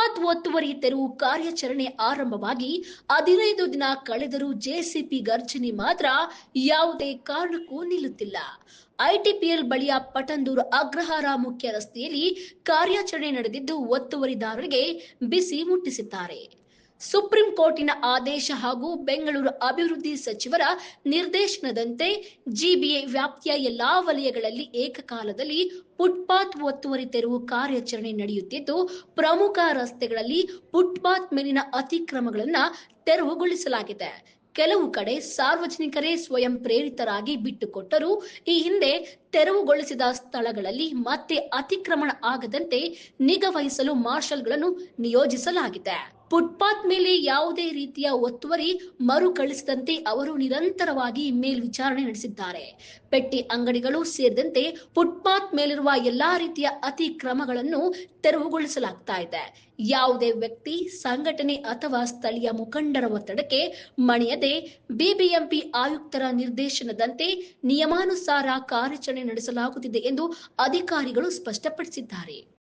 Footpath ಒತ್ತುವರಿ ತೆರವು ಕಾರ್ಯಾಚರಣೆ ಆರಂಭವಾಗಿ 15 ದಿನ ಕಳೆದರೂ ಜೆಸಿಪಿ ಗರ್ಜನೆ ಮಾತ್ರ ಯಾವುದೇ ಕಾರಣಕ್ಕೂ ನಿಲ್ಲುತ್ತಿಲ್ಲ. ಐಟಿಪಿಎಲ್ ಬಳಿಯ ಪಟಂದೂರು ಅಗ್ರಹಾರ ಮುಖ್ಯ ರಸ್ತೆಯಲ್ಲಿ ಕಾರ್ಯಾಚರಣೆ ನಡೆದಿದ್ದು ಒತ್ತುವರಿದಾರರಿಗೆ ಬಿಸಿ ಮುಟ್ಟಿಸಿದ್ದಾರೆ. ಸುಪ್ರೀಂ ಕೋರ್ಟಿನ ಆದೇಶ ಹಾಗೂ ಬೆಂಗಳೂರು ಅಭಿವೃದ್ಧಿ ಸಚಿವರ ನಿರ್ದೇಶನದಂತೆ ಜಿಬಿಎ ವ್ಯಾಪ್ತಿಯ ಎಲ್ಲಾ ವಲಯಗಳಲ್ಲಿ ಏಕಕಾಲದಲ್ಲಿ ಫುಟ್ಪಾತ್ ಒತ್ತುವರಿ ತೆರವು ಕಾರ್ಯಾಚರಣೆ ನಡೆಯುತ್ತಿದ್ದು, ಪ್ರಮುಖ ರಸ್ತೆಗಳಲ್ಲಿ ಫುಟ್ಪಾತ್ ಮೇಲಿನ ಅತಿಕ್ರಮಗಳನ್ನು ತೆರವುಗೊಳಿಸಲಾಗಿದೆ. ಕೆಲವು ಕಡೆ ಸಾರ್ವಜನಿಕರೇ ಸ್ವಯಂ ಪ್ರೇರಿತರಾಗಿ ಬಿಟ್ಟುಕೊಟ್ಟರೂ ಈ ಹಿಂದೆ ತೆರವುಗೊಳಿಸಿದ ಸ್ಥಳಗಳಲ್ಲಿ ಮತ್ತೆ ಅತಿಕ್ರಮಣ ಆಗದಂತೆ ನಿಗಾ ವಹಿಸಲು ಮಾರ್ಷಲ್ಗಳನ್ನು ನಿಯೋಜಿಸಲಾಗಿದೆ. ಫುಟ್ಪಾತ್ ಮೇಲೆ ಯಾವುದೇ ರೀತಿಯ ಒತ್ತುವರಿ ಮರುಕಳಿಸದಂತೆ ಅವರು ನಿರಂತರವಾಗಿ ಮೇಲ್ವಿಚಾರಣೆ ನಡೆಸಿದ್ದಾರೆ. ಪೆಟ್ಟಿ ಅಂಗಡಿಗಳು ಸೇರಿದಂತೆ ಫುಟ್ಪಾತ್ ಮೇಲಿರುವ ಎಲ್ಲಾ ರೀತಿಯ ಅತಿಕ್ರಮಗಳನ್ನು ತೆರವುಗೊಳಿಸಲಾಗ್ತಾ ಇದೆ. ಯಾವುದೇ ವ್ಯಕ್ತಿ, ಸಂಘಟನೆ ಅಥವಾ ಸ್ಥಳೀಯ ಮುಖಂಡರ ಒತ್ತಡಕ್ಕೆ ಮಣಿಯದೆ ಬಿಬಿಎಂಪಿ ಆಯುಕ್ತರ ನಿರ್ದೇಶನದಂತೆ ನಿಯಮಾನುಸಾರ ಕಾರ್ಯಾಚರಣೆ ನಡೆಸಲಾಗುತ್ತಿದೆ ಎಂದು ಅಧಿಕಾರಿಗಳು ಸ್ಪಷ್ಟಪಡಿಸಿದ್ದಾರೆ.